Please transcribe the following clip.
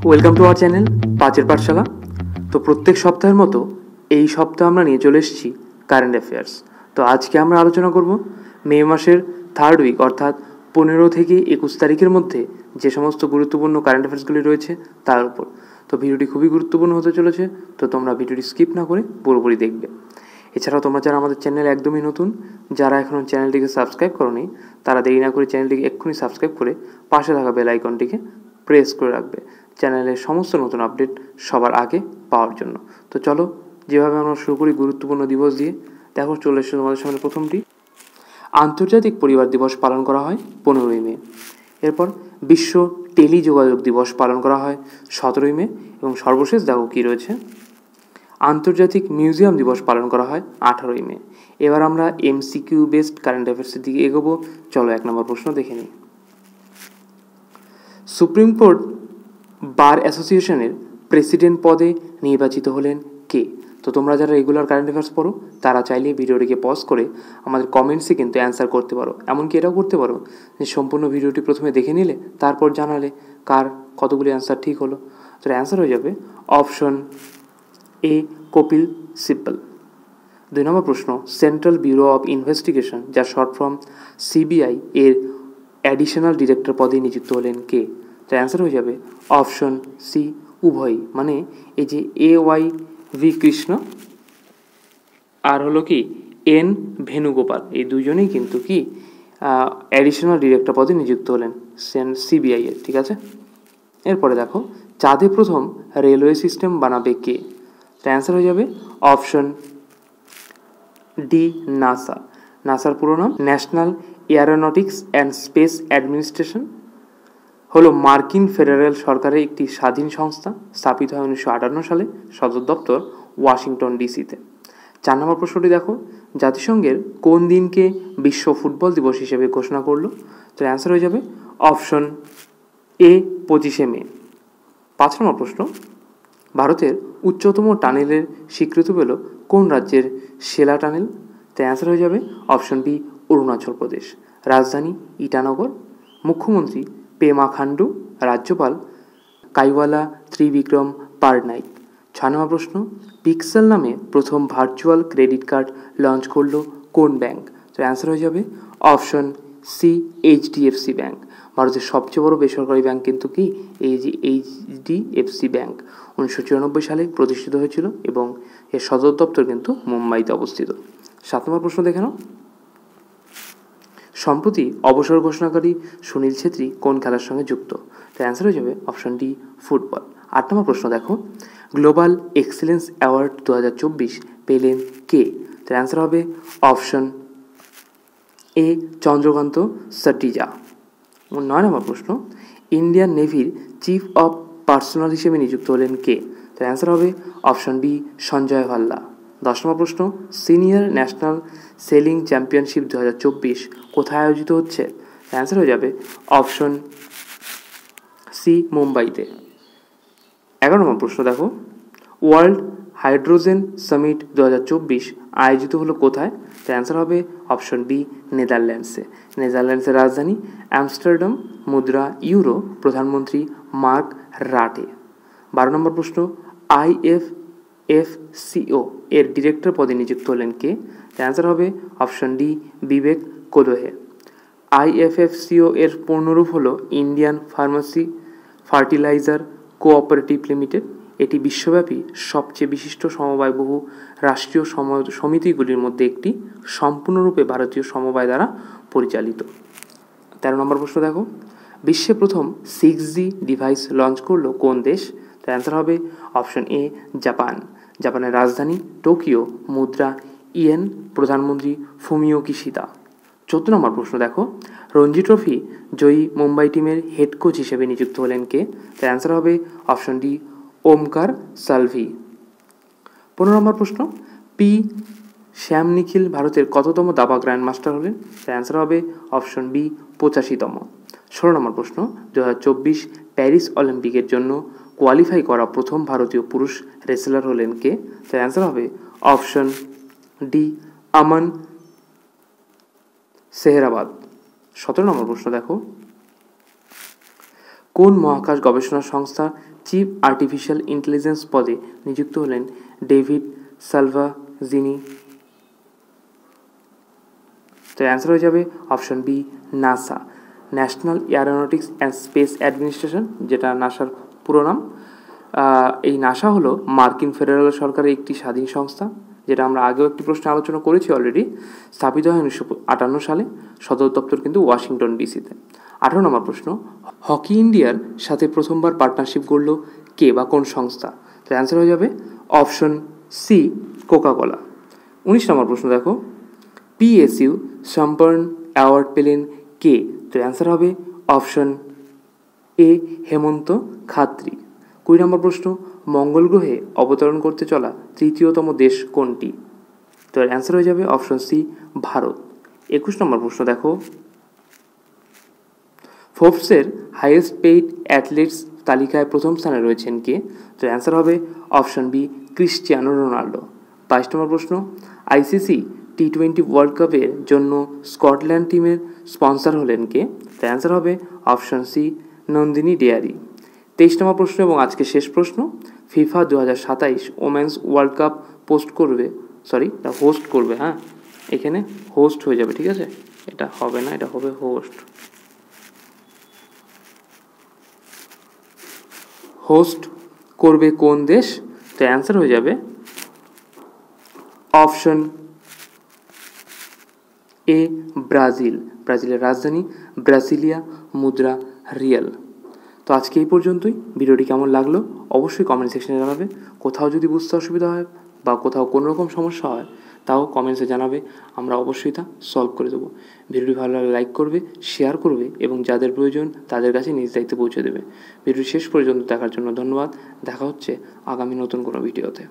Welcome to our channel পাঁচের পাঠশালা। তো প্রত্যেক সপ্তাহের মতো এই সপ্তাহে আমরা নিয়ে চলে এসেছি কারেন্ট অ্যাফেয়ার্স। তো আজকে আমরা আলোচনা করব মে মাসের থার্ড উইক অর্থাৎ 15 থেকে 21 তারিখের মধ্যে যে সমস্ত গুরুত্বপূর্ণ কারেন্ট অ্যাফেয়ার্সগুলি রয়েছে তার উপর। তো ভিডিওটি খুবই গুরুত্বপূর্ণ হতে চলেছে, তো তোমরা ভিডিওটি স্কিপ না করে পুরোপুরি দেখবে। এছাড়াও তোমরা যারা আমাদের চ্যানেল একদমই নতুন, যারা এখনও চ্যানেলটিকে সাবস্ক্রাইব করোনি, তারা দেরি না করে চ্যানেলটিকে এক্ষুনি সাবস্ক্রাইব করে পাশে থাকা বেল আইকনটিকে প্রেস করে রাখবে চ্যানেলের সমস্ত নতুন আপডেট সবার আগে পাওয়ার জন্য। তো চলো, যেভাবে আমরা শুরু করি গুরুত্বপূর্ণ দিবস দিয়ে। দেখো, চলে এসেছে তোমাদের সামনে প্রথমটি। আন্তর্জাতিক পরিবার দিবস পালন করা হয় 15ই মে। এরপর বিশ্ব টেলিযোগাযোগ দিবস পালন করা হয় 17ই মে। এবং সর্বশেষ দেখো কী রয়েছে, আন্তর্জাতিক মিউজিয়াম দিবস পালন করা হয় 18ই মে। এবার আমরা এমসিকিউ বেসড কারেন্ট অ্যাফেয়ার্সের দিকে এগোবো। চলো 1 নম্বর প্রশ্ন দেখে নিই। সুপ্রিম কোর্ট বার অ্যাসোসিয়েশনের প্রেসিডেন্ট পদে নির্বাচিত হলেন কে? তো তোমরা যারা রেগুলার কারেন্ট অ্যাফেয়ার্স পড়ো তারা চাইলে ভিডিওটিকে পজ করে আমাদের কমেন্টসে কিন্তু অ্যান্সার করতে পারো। এমনকি এটাও করতে পারো যে সম্পূর্ণ ভিডিওটি প্রথমে দেখে নিলে তারপর জানালে কার কতগুলি অ্যান্সার ঠিক হলো। তো অ্যান্সার হয়ে যাবে অপশন এ, কপিল সিব্বল। 2 নম্বর প্রশ্ন, সেন্ট্রাল ব্যুরো অফ ইনভেস্টিগেশন, যার শর্ট ফর্ম সিবিআই, এর অ্যাডিশনাল ডিরেক্টর পদে নিযুক্ত হলেন কে? তো অ্যান্সার হয়ে যাবে অপশন সি, উভয়ই। মানে এই যে AY ভি কৃষ্ণ আর হলো কি এন ভেনুগোপাল, এই দুজনেই কিন্তু কি অ্যাডিশনাল ডিরেক্টর পদে নিযুক্ত হলেন সিবিআই এর, ঠিক আছে। এরপরে দেখো, চাঁদে প্রথম রেলওয়ে সিস্টেম বানাবে কে? তো অ্যান্সার হয়ে যাবে অপশন ডি, নাসা। নাসার পুরো নাম national Aeronautics and Space administration, হলো মার্কিন ফেডারেল সরকারের একটি স্বাধীন সংস্থা, স্থাপিত হয় 1958 সালে, সদর দপ্তর ওয়াশিংটন ডিসিতে। 4 নম্বর প্রশ্নটি দেখো, জাতিসংঘের কোন দিনকে বিশ্ব ফুটবল দিবস হিসেবে ঘোষণা করলো? তো অ্যান্সার হয়ে যাবে অপশন এ, 25শে মে। 5 নম্বর প্রশ্ন, ভারতের উচ্চতম টানেলের স্বীকৃতি পেল কোন রাজ্যের সেলা টানেল? তো অ্যান্সার হয়ে যাবে অপশন বি, অরুণাচল প্রদেশ। রাজধানী ইটানগর, মুখ্যমন্ত্রী পেমা খান্ডু, রাজ্যপাল কাইওয়ালা ত্রিবিক্রম পারনাইক। 6 নম্বর প্রশ্ন, পিক্সেল নামে প্রথম ভার্চুয়াল ক্রেডিট কার্ড লঞ্চ করলো কোন ব্যাংক? তো অ্যান্সার হয়ে যাবে অপশন সি, HDFC ব্যাংক। ভারতের সবচেয়ে বড় বেসরকারি ব্যাংক কিন্তু কি এই যে HDFC ব্যাংক 1994 সালে প্রতিষ্ঠিত হয়েছিল এবং এর সদর দপ্তর কিন্তু মুম্বাইতে অবস্থিত। 7 নম্বর প্রশ্ন দেখে নাও, সম্প্রতি অবসর ঘোষণাকারী সুনীল ছেত্রী কোন খেলার সঙ্গে যুক্ত? তো অ্যান্সার হয়ে যাবে অপশন ডি, ফুটবল। 8 নম্বর প্রশ্ন দেখো, গ্লোবাল এক্সেলেন্স অ্যাওয়ার্ড 2024 পেলেন কে? তো অ্যান্সার হবে অপশন এ, চন্দ্রকান্ত সটিজা। 9 নম্বর প্রশ্ন, ইন্ডিয়ান নেভির চিফ অফ পার্সোনাল হিসেবে নিযুক্ত হলেন কে? তো অ্যান্সার হবে অপশন বি, সঞ্জয় ভাল্লা। 10 নম্বর প্রশ্ন, সিনিয়র ন্যাশনাল সেলিং চ্যাম্পিয়নশিপ 2024 কোথায় আয়োজিত হচ্ছে? অ্যান্সার হয়ে যাবে অপশন সি, মুম্বাইতে। 11 নম্বর প্রশ্ন দেখো, ওয়ার্ল্ড হাইড্রোজেন সামিট 2024 আয়োজিত হলো কোথায়? তো অ্যান্সার হবে অপশন বি, নেদারল্যান্ডসে। নেদারল্যান্ডসের রাজধানী আমস্টারডাম, মুদ্রা ইউরো, প্রধানমন্ত্রী মার্ক রাটে। 12 নম্বর প্রশ্ন, IFFCO এর ডিরেক্টর পদে নিযুক্ত হলেন কে? অ্যান্সার হবে অপশন ডি, বিবেক কোদোহে। IFFCO এর পূর্ণরূপ হলো Indian pharmacy fertiliser cooperative limited. এটি বিশ্বব্যাপী সবচেয়ে বিশিষ্ট সমবায় বহু রাষ্ট্রীয় সমিতিগুলির মধ্যে একটি, সম্পূর্ণরূপে ভারতীয় সমবায় দ্বারা পরিচালিত। 13 নম্বর প্রশ্ন দেখো, বিশ্বে প্রথম 6G ডিভাইস লঞ্চ করলো কোন দেশ? তো অ্যান্সার হবে অপশন এ, জাপান। জাপানের রাজধানী টোকিও, মুদ্রা ইয়েন, প্রধানমন্ত্রী ফুমিও কিশিদা। 14 নম্বর প্রশ্ন দেখো, রঞ্জি ট্রফি জয়ী মুম্বাই টিমের হেড কোচ হিসেবে নিযুক্ত হলেন কে? তো অ্যান্সার হবে অপশন ডি, ওমকার সালভি। 15 নম্বর প্রশ্ন, পি শ্যাম নিখিল ভারতের কততম দাবা গ্র্যান্ড মাস্টার হলেন? তো অ্যান্সার হবে অপশন বি, 85তম। 16 নম্বর প্রশ্ন, 2024 প্যারিস অলিম্পিকের জন্য কোয়ালিফাই করা প্রথম ভারতীয় পুরুষ রেসলার হলেন কে? তো অ্যান্সার হবে অপশন ডি, আমান সেহরাবাদ। 17 নম্বর প্রশ্ন দেখো, কোন মহাকাশ গবেষণা সংস্থা চিফ আর্টিফিশিয়াল ইন্টেলিজেন্স পদে নিযুক্ত হলেন ডেভিড সালভাজিনি। তো অ্যান্সার হয়ে যাবে option B NASA, National Aeronautics and Space Administration, যেটা নাসার পুরো নাম। এই নাসা হলো মার্কিন ফেডারেল সরকারের একটি স্বাধীন সংস্থা, যেটা আমরা আগেও একটি প্রশ্নে আলোচনা করেছি অলরেডি। স্থাপিত হয় 1958 সালে, সদর দপ্তর কিন্তু ওয়াশিংটন ডিসিতে। 18 নম্বর প্রশ্ন, হকি ইন্ডিয়ার সাথে প্রথমবার পার্টনারশিপ গড়ল কে বা কোন সংস্থা? তো অ্যান্সার হয়ে যাবে অপশন সি কোকাকোলা। 19 নম্বর প্রশ্ন দেখো, পিএসইউ সম্পর্ন অ্যাওয়ার্ড পেলেন কে? তো অ্যান্সার হবে অপশন এ হেমন্ত খাত্রি। 20 নম্বর প্রশ্ন, মঙ্গল গ্রহে অবতরণ করতে চলা তৃতীয়তম দেশ কোনটি? তো অ্যান্সার হয়ে যাবে অপশন সি ভারত। 21 নম্বর প্রশ্ন দেখো, ফোর্বসের হাইয়েস্ট পেইড অ্যাথলেটস তালিকায় প্রথম স্থানে রয়েছেন কে? তো অ্যান্সার হবে অপশন বি ক্রিস্টিয়ানো রোনাল্ডো। 22 নম্বর প্রশ্ন, আইসিসি টি20 ওয়ার্ল্ড কাপের জন্য স্কটল্যান্ড টিমের স্পন্সর হলেন কে? তো অ্যান্সার হবে অপশন সি নন্দিনী ডেয়ারি। 23 নম্বর প্রশ্ন এবং আজকে শেষ প্রশ্ন, FIFA 2027 women's world cup host করবে, হ্যাঁ এখানে হোস্ট হয়ে যাবে, ঠিক আছে, এটা হবে না, এটা হবে হোস্ট করবে কোন দেশ? তো অ্যান্সার হয়ে যাবে অপশন এ ব্রাজিল, ব্রাজিলের রাজধানী ব্রাসিলিয়া, মুদ্রা রিয়াল। তো আজকে এই পর্যন্তই। ভিডিওটি কেমন লাগলো অবশ্যই কমেন্ট সেকশনে জানাবে। কোথাও যদি বুঝতে অসুবিধা হয় বা কোথাও কোনো রকম সমস্যা হয় তাও কমেন্টসে জানাবে, আমরা অবশ্যই তা সলভ করে দেবো। ভিডিওটি ভালো লাগলে লাইক করবে, শেয়ার করবে এবং যাদের প্রয়োজন তাদের কাছে নিজ দায়িত্বে পৌঁছে দেবে। ভিডিওটি শেষ পর্যন্ত দেখার জন্য ধন্যবাদ। দেখা হচ্ছে আগামী নতুন কোনো ভিডিওতে।